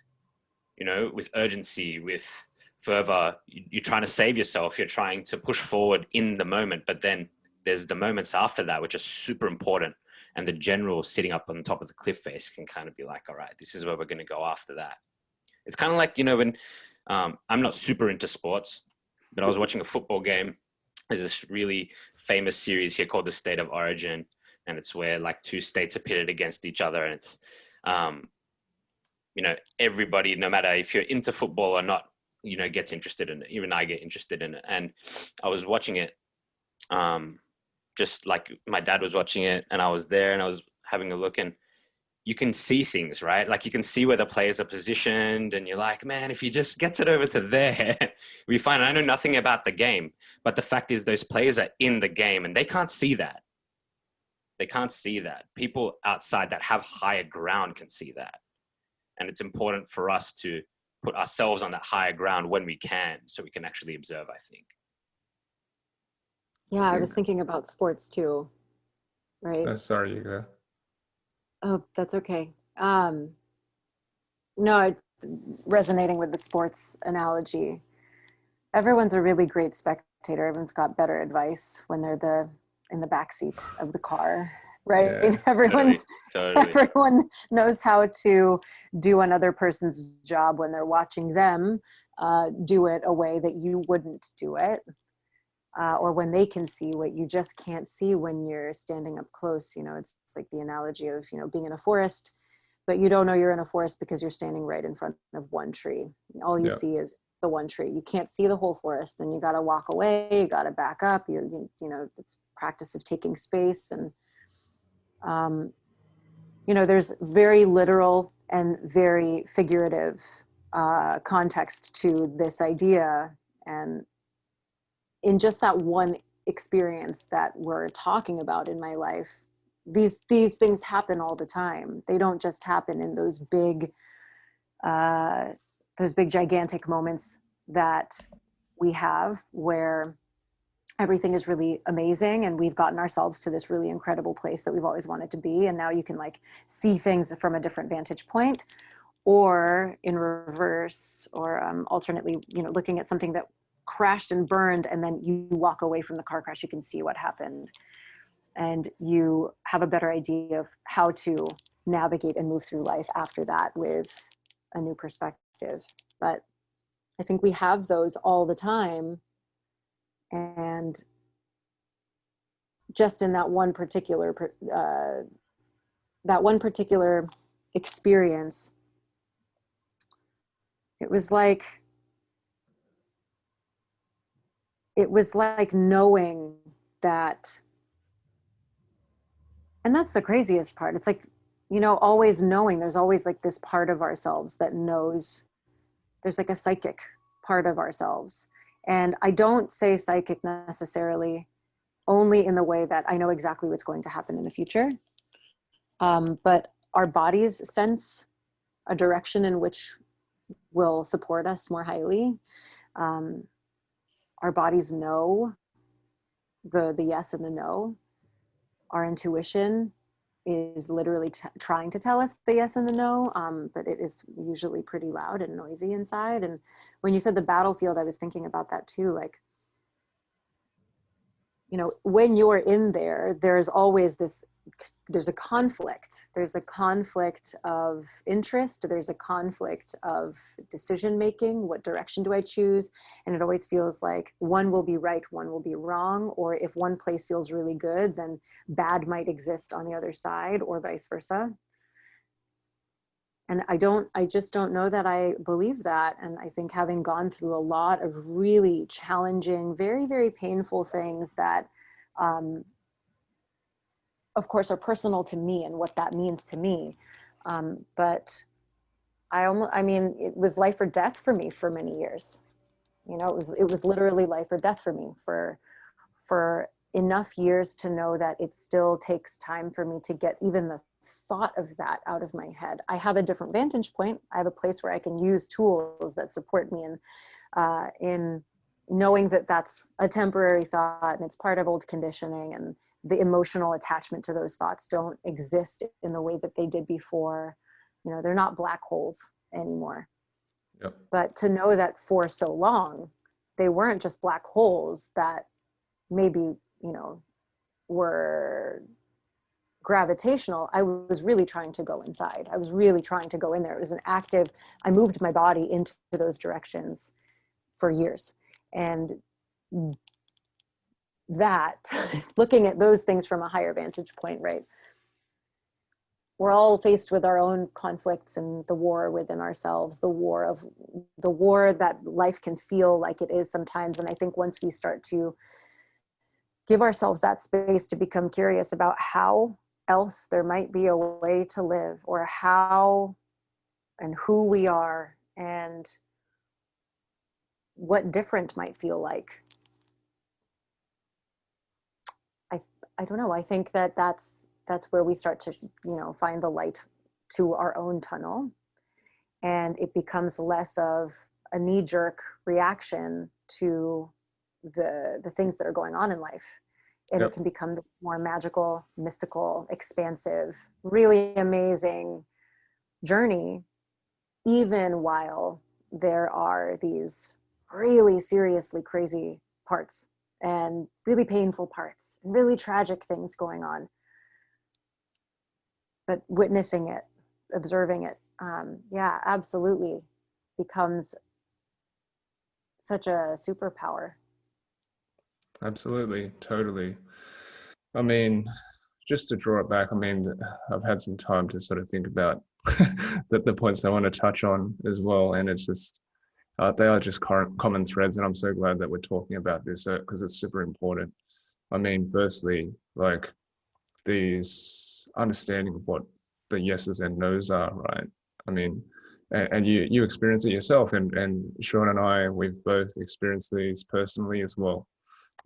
with urgency, with fervor. You're trying to save yourself. You're trying to push forward in the moment, but then there's the moments after that, which are super important. And the general sitting up on top of the cliff face can kind of be like, all right, this is where we're going to go after that. It's kind of like, when I'm not super into sports, but I was watching a football game. There's this really famous series here called The State of Origin. And it's where like two states are pitted against each other. And it's, everybody, no matter if you're into football or not, gets interested in it. Even I get interested in it. And I was watching it, just like my dad was watching it, and I was there and I was having a look, and you can see things, right? Like you can see where the players are positioned, and you're like, man, if he just gets it over to there, we find, I know nothing about the game, but the fact is those players are in the game and they can't see that. They can't see that. People outside that have higher ground can see that. And it's important for us to put ourselves on that higher ground when we can, so we can actually observe, I think. Yeah, I was thinking about sports too, right? Sorry, you go. Oh, that's okay. No, resonating with the sports analogy. Everyone's a really great spectator. Everyone's got better advice when they're in the backseat of the car, right? Yeah, totally. Everyone knows how to do another person's job when they're watching them do it a way that you wouldn't do it. Or when they can see what you just can't see when you're standing up close. It's like the analogy of, being in a forest, but you don't know you're in a forest because you're standing right in front of one tree. All you see is the one tree. You can't see the whole forest. Then you got to walk away. You got to back up. It's practice of taking space. And, there's very literal and very figurative context to this idea. And in just that one experience that we're talking about in my life, these things happen all the time. They don't just happen in those big gigantic moments that we have where everything is really amazing and we've gotten ourselves to this really incredible place that we've always wanted to be. And now you can like see things from a different vantage point, or in reverse, or alternately, looking at something that crashed and burned, and then you walk away from the car crash, you can see what happened, and you have a better idea of how to navigate and move through life after that with a new perspective. But I think we have those all the time, and just in that one particular experience, it was like knowing that, and that's the craziest part. It's like, always knowing there's always like this part of ourselves that knows. There's like a psychic part of ourselves. And I don't say psychic necessarily only in the way that I know exactly what's going to happen in the future. But our bodies sense a direction in which will support us more highly. Our bodies know the yes and the no. Our intuition is literally trying to tell us the yes and the no, but it is usually pretty loud and noisy inside. And when you said the battlefield, I was thinking about that too. Like, when you're in there, there's always there's a conflict. There's a conflict of interest. There's a conflict of decision-making. What direction do I choose? And it always feels like one will be right, one will be wrong. Or if one place feels really good, then bad might exist on the other side, or vice versa. And I just don't know that I believe that. And I think having gone through a lot of really challenging, very, very painful things that, of course, are personal to me and what that means to me. But it was life or death for me for many years. It was literally life or death for me for enough years to know that it still takes time for me to get even the thought of that out of my head. I have a different vantage point. I have a place where I can use tools that support me in knowing that that's a temporary thought and it's part of old conditioning, and the emotional attachment to those thoughts don't exist in the way that they did before. You know, they're not black holes anymore. Yep. But to know that for so long, they weren't just black holes that maybe, you know, were gravitational. I was really trying to go inside. I was really trying to go in there. It was an active, I moved my body into those directions for years. And that, looking at those things from a higher vantage point, right? We're all faced with our own conflicts and the war within ourselves, the war that life can feel like it is sometimes. And I think once we start to give ourselves that space to become curious about how else there might be a way to live, or how and who we are and what different might feel like. I don't know. I think that's where we start to, you know, find the light to our own tunnel, and it becomes less of a knee-jerk reaction to the things that are going on in life. And Yep. it can become more magical, mystical, expansive, really amazing journey, even while there are these really seriously crazy parts and really painful parts and really tragic things going on. But witnessing it, observing it, yeah, absolutely becomes such a superpower. Absolutely, totally. I mean, just to draw it back, I mean, I've had some time to sort of think about the points I want to touch on as well, and it's just they are just common threads, and I'm so glad that we're talking about this because it's super important. I mean, firstly, like these understanding of what the yeses and nos are, right? I mean, and you experience it yourself, and Shaun and I, we've both experienced these personally as well.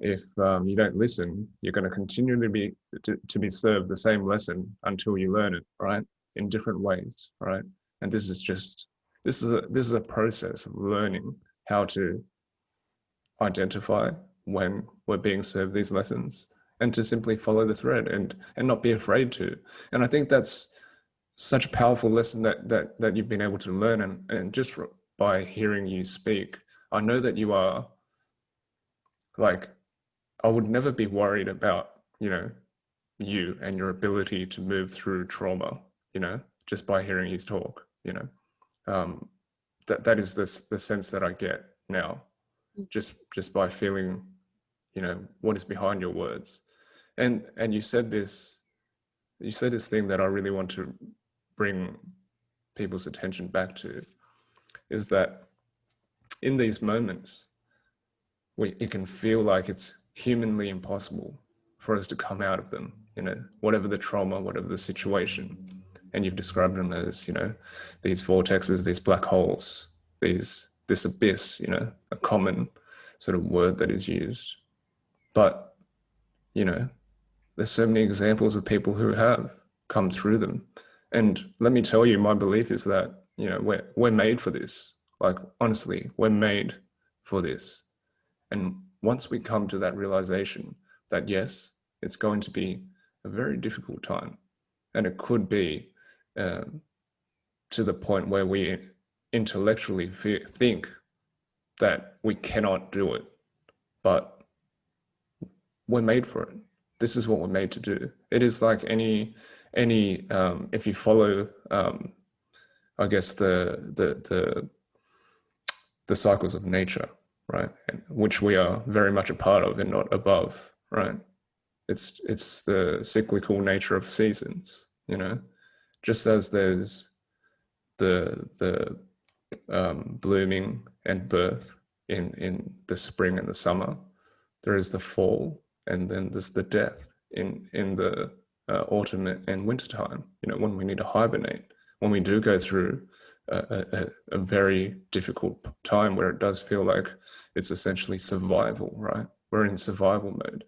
If you don't listen, you're going to continually to be served the same lesson until you learn it, right? In different ways, right? And this is a process of learning how to identify when we're being served these lessons, and to simply follow the thread and not be afraid to. And I think that's such a powerful lesson that you've been able to learn, and just by hearing you speak, I know that you are like, I would never be worried about, you know, you and your ability to move through trauma, you know, just by hearing you talk, you know. That is the sense that I get now, just by feeling, you know, what is behind your words. And you said this thing that I really want to bring people's attention back to, is that in these moments, it can feel like it's humanly impossible for us to come out of them, you know, whatever the trauma, whatever the situation. And you've described them as, you know, these vortexes, these black holes, this abyss, you know, a common sort of word that is used. But, you know, there's so many examples of people who have come through them. And let me tell you, my belief is that, you know, we're made for this. Like, honestly, we're made for this. And once we come to that realization that, yes, it's going to be a very difficult time, and it could be to the point where we intellectually think that we cannot do it, but we're made for it. This is what we're made to do. It is like any if you follow, I guess the cycles of nature, right, which we are very much a part of and not above, right? It's the cyclical nature of seasons, you know, just as there's the blooming and birth in the spring and the summer, there is the fall, and then there's the death in the autumn and winter time, you know, when we need to hibernate, when we do go through a very difficult time where it does feel like it's essentially survival, right? We're in survival mode.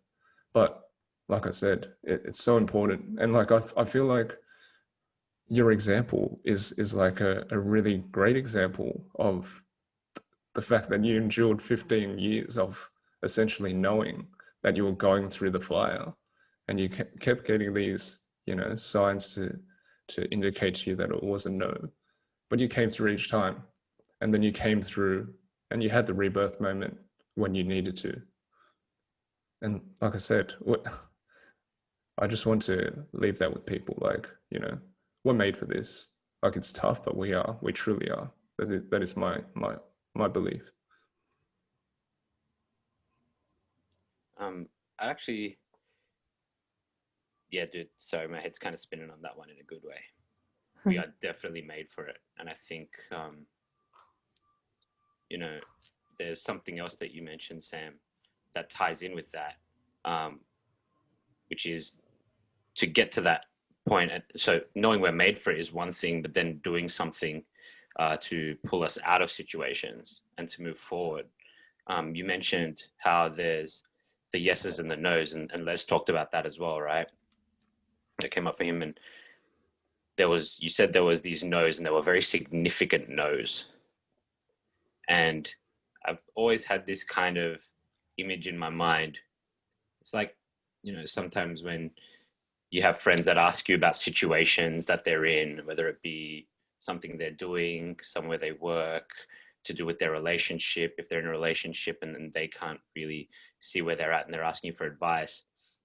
But like I said, it's so important. And like, I feel like your example is like a really great example of the fact that you endured 15 years of essentially knowing that you were going through the fire, and you kept getting these, signs to indicate to you that it was a no, but you came through each time, and then you came through and you had the rebirth moment when you needed to. And like I said, I just want to leave that with people, like, we're made for this. Like, it's tough, but we truly are. That is my belief. I actually, yeah, dude, sorry, my head's kind of spinning on that one in a good way. We are definitely made for it. And I think, there's something else that you mentioned, Sam, that ties in with that, which is to get to that point. So knowing we're made for it is one thing, but then doing something to pull us out of situations and to move forward. You mentioned how there's the yeses and the nos, and Les talked about that as well, right? That came up for him, and you said there was these no's, and they were very significant no's. And I've always had this kind of image in my mind. It's like, sometimes when you have friends that ask you about situations that they're in, whether it be something they're doing, somewhere they work, to do with their relationship, if they're in a relationship and then they can't really see where they're at and they're asking you for advice,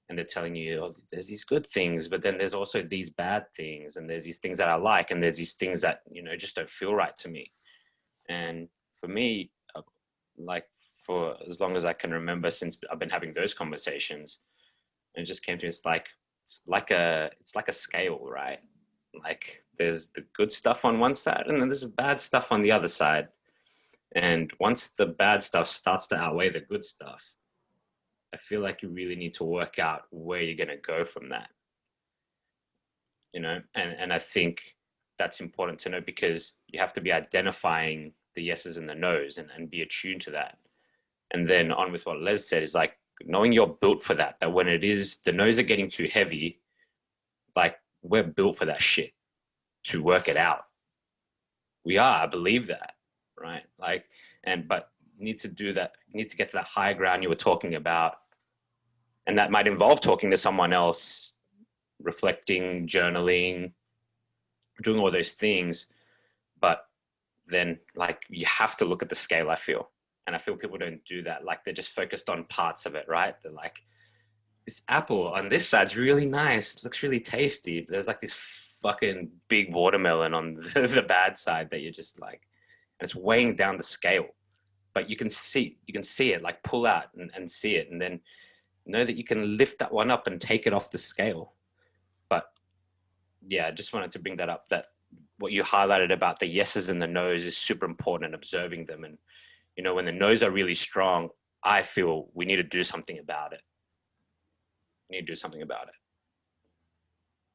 and they're telling you, oh, there's these good things, but then there's also these bad things, and there's these things that I like, and there's these things that, just don't feel right to me. And for me, like, for as long as I can remember, since I've been having those conversations, and it just came to me, it's like a scale, right? Like, there's the good stuff on one side, and then there's the bad stuff on the other side. And once the bad stuff starts to outweigh the good stuff, I feel like you really need to work out where you're going to go from that, and I think that's important to know, because you have to be identifying the yeses and the nos, and be attuned to that. And then on with what Les said is like, knowing you're built for that when it is, the no's are getting too heavy, like, we're built for that shit, to work it out. We are, I believe that, right? Like, but you need to do that. You need to get to that higher ground you were talking about. And that might involve talking to someone else, reflecting, journaling, doing all those things. But then, like, you have to look at the scale, I feel. And I feel people don't do that. Like, they're just focused on parts of it, right? They're like, this apple on this side's really nice. It looks really tasty. There's like this fucking big watermelon on the bad side that you're just like, and it's weighing down the scale. But you can see it, like, pull out and see it, and then know that you can lift that one up and take it off the scale. But yeah, I just wanted to bring that up, that what you highlighted about the yeses and the nos is super important, and observing them. And, when the no's are really strong, I feel we need to do something about it. We need to do something about it.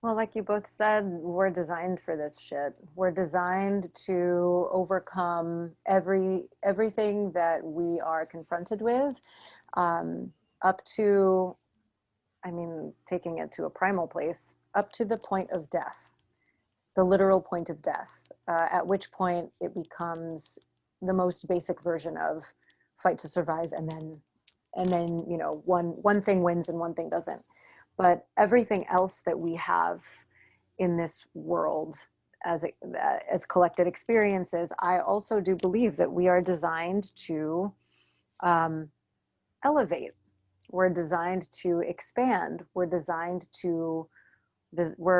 Well, like you both said, we're designed for this shit. We're designed to overcome everything that we are confronted with, up to, taking it to a primal place, up to the point of death, the literal point of death, at which point it becomes the most basic version of fight to survive, and then one thing wins and one thing doesn't. But everything else that we have in this world as collected experiences, I also do believe that we are designed to elevate. We're designed to expand. We're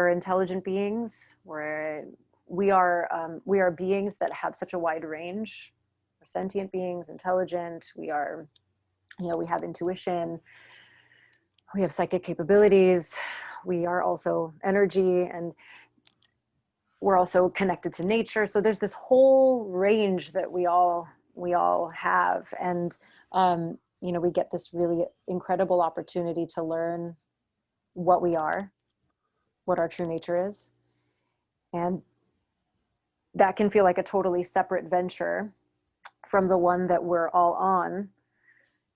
intelligent beings. We are beings that have such a wide range. We're sentient beings, intelligent. We have intuition. We have psychic capabilities. We are also energy, and we're also connected to nature. So there's this whole range that we all have. And, we get this really incredible opportunity to learn what we are, what our true nature is. And that can feel like a totally separate venture from the one that we're all on,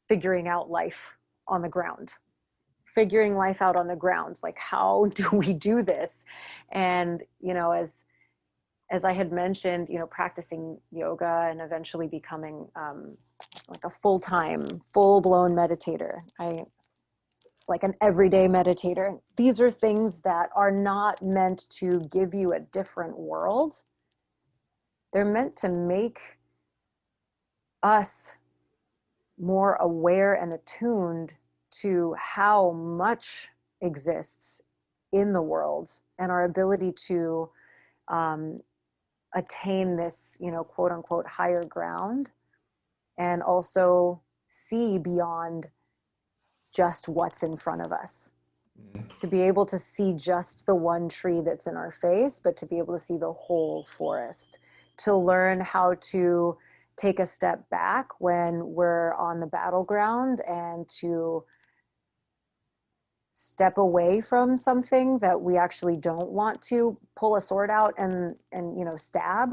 figuring out life on the ground, figuring life out on the ground. Like, how do we do this? And, you know, as I had mentioned, you know, practicing yoga and eventually becoming like a full-time, full-blown meditator. Like an everyday meditator. These are things that are not meant to give you a different world. They're meant to make us more aware and attuned to how much exists in the world and our ability to attain this, you know, quote unquote, higher ground, and also see beyond just what's in front of us. To be able to see just the one tree that's in our face, but to be able to see the whole forest, to learn how to take a step back when we're on the battleground, and to step away from something that we actually don't want to pull a sword out and you know, stab,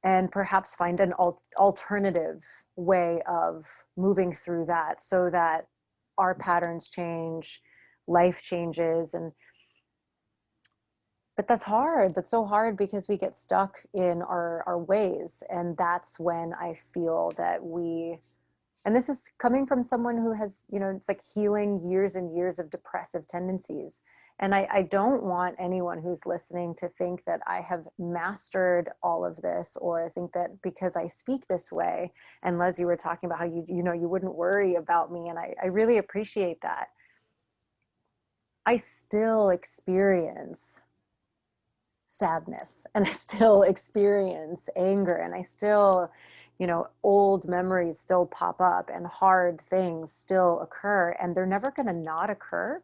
and perhaps find an alternative way of moving through that, so that our patterns change, life changes. But that's hard. That's so hard, because we get stuck in our ways. And that's when I feel that and this is coming from someone who has, you know, it's like healing years and years of depressive tendencies. And I don't want anyone who's listening to think that I have mastered all of this, or think that because I speak this way. And Les, you were talking about how you know, you wouldn't worry about me. And I really appreciate that. I still experience sadness, and I still experience anger, and I still, you know, old memories still pop up, and hard things still occur, and they're never going to not occur.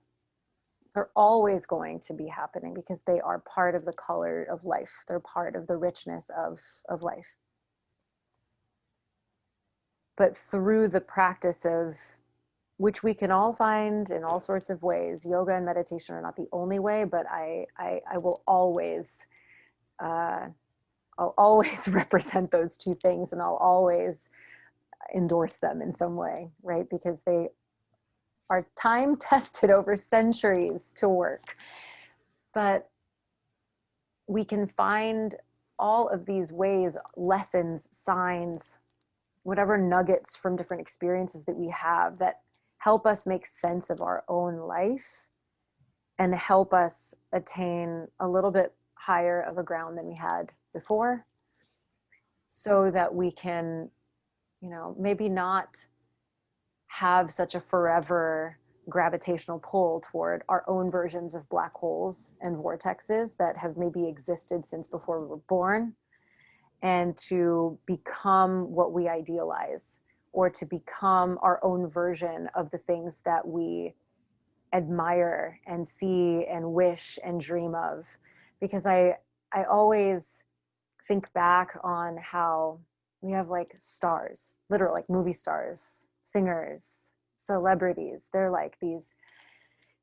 They're always going to be happening, because they are part of the color of life. They're part of the richness of life. But through the practice of, which we can all find in all sorts of ways, yoga and meditation are not the only way, but I will always, I'll always represent those two things, and I'll always endorse them in some way, right? Because they are time tested over centuries to work. But we can find all of these ways, lessons, signs, whatever nuggets from different experiences that we have, that help us make sense of our own life and help us attain a little bit higher of a ground than we had before, so that we can, you know, maybe not have such a forever gravitational pull toward our own versions of black holes and vortexes that have maybe existed since before we were born, and to become what we idealize, or to become our own version of the things that we admire and see and wish and dream of. Because I always think back on how we have like stars, literal like movie stars, singers, celebrities. They're like these,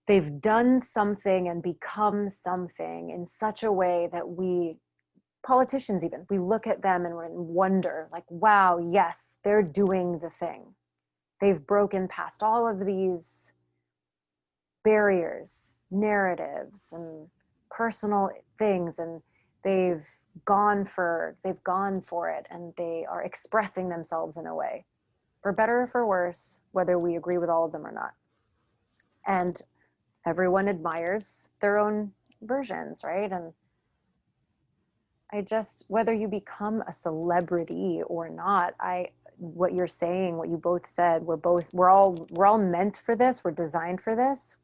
they've done something and become something in such a way that we, politicians even, we look at them and we're in wonder, like, wow, yes, they're doing the thing. They've broken past all of these barriers, narratives, and personal things, and they've gone for it, and they are expressing themselves in a way, for better or for worse, whether we agree with all of them or not. And everyone admires their own versions, right? And I just, whether you become a celebrity or not, what you're saying, what you both said, we're all meant for this. We're designed for this.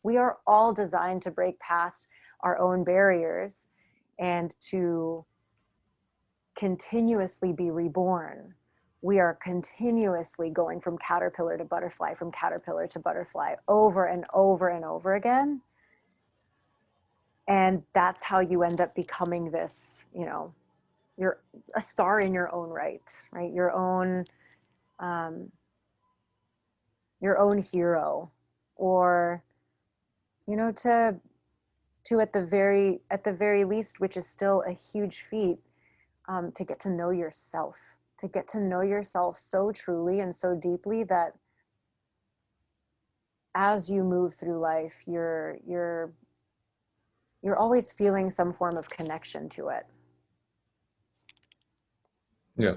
We are all designed to break past our own barriers and to continuously be reborn. We are continuously going from caterpillar to butterfly, from caterpillar to butterfly, over and over and over again. And that's how you end up becoming this, you know, you're a star in your own right? Your own hero, or, you know, to at the very least, which is still a huge feat, to get to know yourself, to get to know yourself so truly and so deeply that as you move through life, you're always feeling some form of connection to it. Yeah,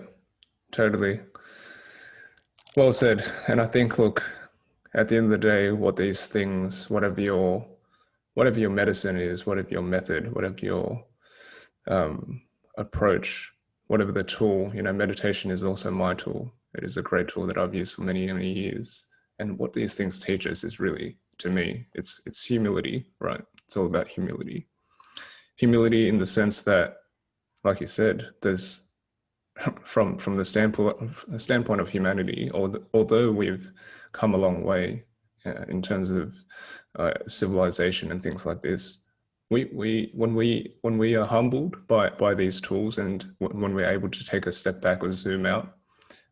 totally. Well said. And I think, look, at the end of the day, what these things, whatever your medicine is, whatever your method, whatever your approach, whatever the tool, meditation is also my tool. It is a great tool that I've used for many, many years. And what these things teach us is really, to me, it's humility, right? It's all about humility. Humility in the sense that, like you said, there's from the standpoint of humanity, although we've come a long way in terms of civilization and things like this, when we are humbled by these tools, and when we're able to take a step back or zoom out,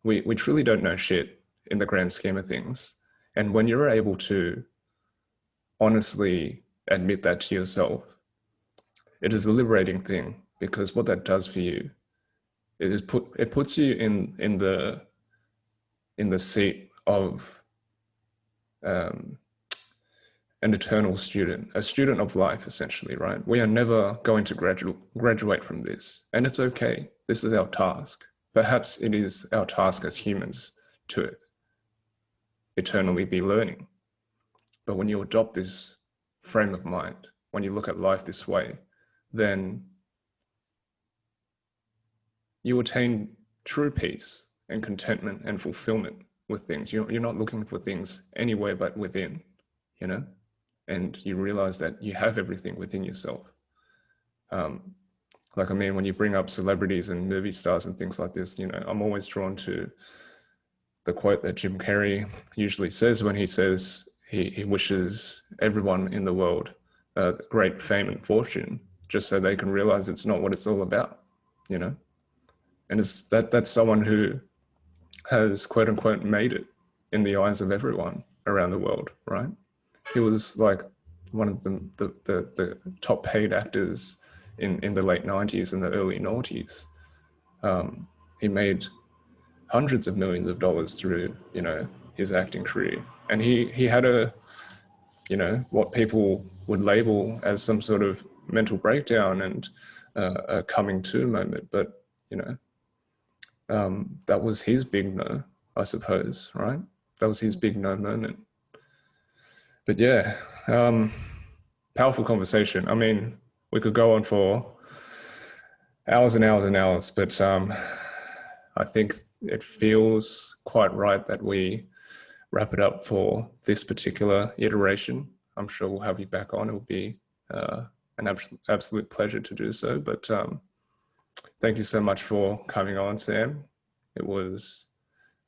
we truly don't know shit in the grand scheme of things. And when you're able to honestly admit that to yourself, it is a liberating thing, because what that does for you, it puts you in the seat of an eternal student, a student of life, essentially, right? We are never going to graduate from this, and it's okay. This is our task. Perhaps it is our task as humans to eternally be learning. But when you adopt this frame of mind, when you look at life this way, then you attain true peace and contentment and fulfillment with things. You're not looking for things anywhere but within, and you realize that you have everything within yourself. When you bring up celebrities and movie stars and things like this, I'm always drawn to the quote that Jim Carrey usually says when he says he wishes everyone in the world great fame and fortune, just so they can realize it's not what it's all about, And it's that's someone who has, quote unquote, made it in the eyes of everyone around the world, right? He was like one of the top paid actors in the late 90s and the early noughties. He made hundreds of millions of dollars through, his acting career. And he had what people would label as some sort of mental breakdown and a coming to moment. But, that was his big no, I suppose, right? That was his big no moment. But yeah, powerful conversation. I mean, we could go on for hours and hours and hours, but I think it feels quite right that we wrap it up for this particular iteration. I'm sure we'll have you back on. It will be an absolute pleasure to do so. But thank you so much for coming on, Sam. It was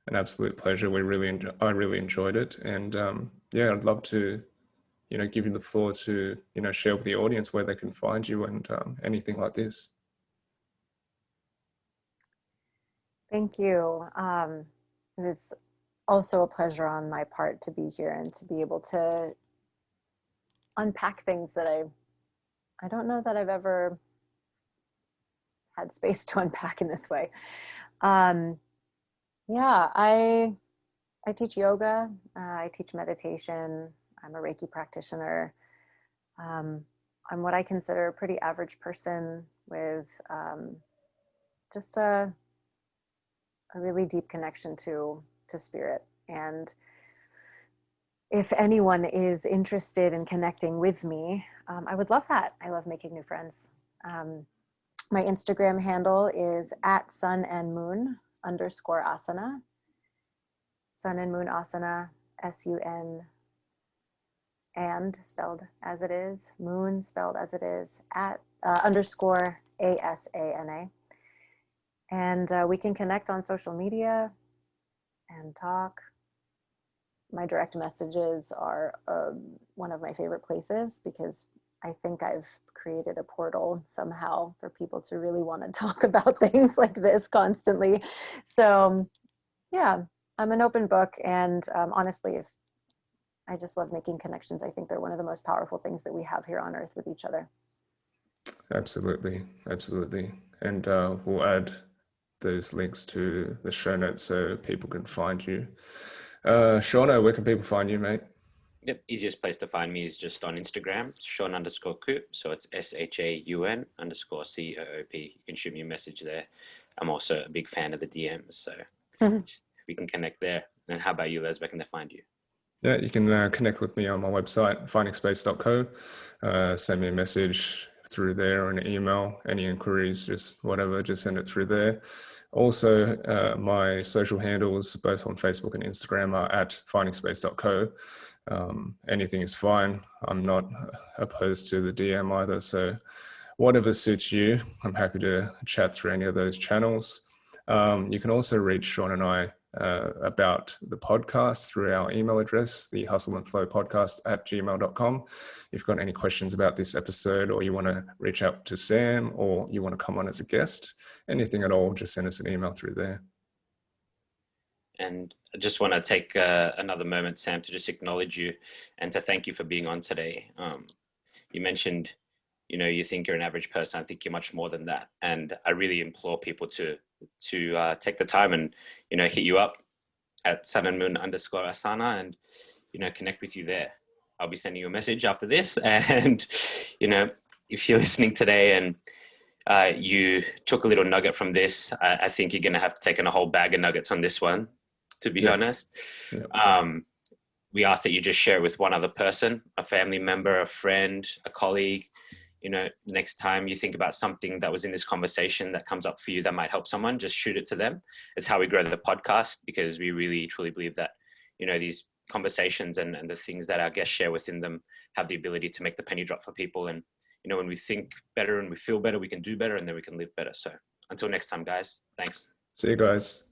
an absolute pleasure. I really enjoyed it. And I'd love to, give you the floor to, share with the audience where they can find you and anything like this. Thank you. It was also a pleasure on my part to be here and to be able to unpack things that I don't know that I've ever had space to unpack in this way. I teach yoga, I teach meditation, I'm a Reiki practitioner. I'm what I consider a pretty average person with just a really deep connection to spirit. And if anyone is interested in connecting with me, I would love that. I love making new friends. My Instagram handle is @sunandmoon_asana. Sun and Moon Asana, SUN, and spelled as it is, moon spelled as it is, _ASANA. And we can connect on social media and talk. My direct messages are one of my favorite places, because I think I've created a portal somehow for people to really want to talk about things like this constantly. So yeah, I'm an open book. And honestly, I just love making connections. I think they're one of the most powerful things that we have here on earth with each other. Absolutely. Absolutely. And we'll add those links to the show notes so people can find you. Shaun, where can people find you, mate? Yep. Easiest place to find me is just on Instagram, Shaun_Coop. So it's SHAUN_COOP. You can shoot me a message there. I'm also a big fan of the DMs, so we can connect there. And how about you, Les? Where can they find you? Yeah, you can connect with me on my website, findingspace.co. Send me a message through there or an email. Any inquiries, just whatever, just send it through there. Also, my social handles, both on Facebook and Instagram, are at findingspace.co. Anything is fine. I'm not opposed to the DM either. So whatever suits you, I'm happy to chat through any of those channels. You can also reach Shaun and I about the podcast through our email address, the hustle and flow podcast @gmail.com. If you've got any questions about this episode, or you want to reach out to Sam, or you want to come on as a guest, anything at all, just send us an email through there. And I just want to take another moment, Sam, to just acknowledge you and to thank you for being on today. You mentioned, you think you're an average person. I think you're much more than that. And I really implore people to take the time and, hit you up at sunandmoon_asana and, connect with you there. I'll be sending you a message after this. And, if you're listening today and you took a little nugget from this, I think you're going to have taken a whole bag of nuggets on this one, to be honest. We ask that you just share it with one other person, a family member, a friend, a colleague. Next time you think about something that was in this conversation that comes up for you that might help someone, just shoot it to them. It's how we grow the podcast, because we really truly believe that, these conversations and the things that our guests share within them have the ability to make the penny drop for people. And, when we think better and we feel better, we can do better, and then we can live better. So until next time, guys, thanks. See you guys.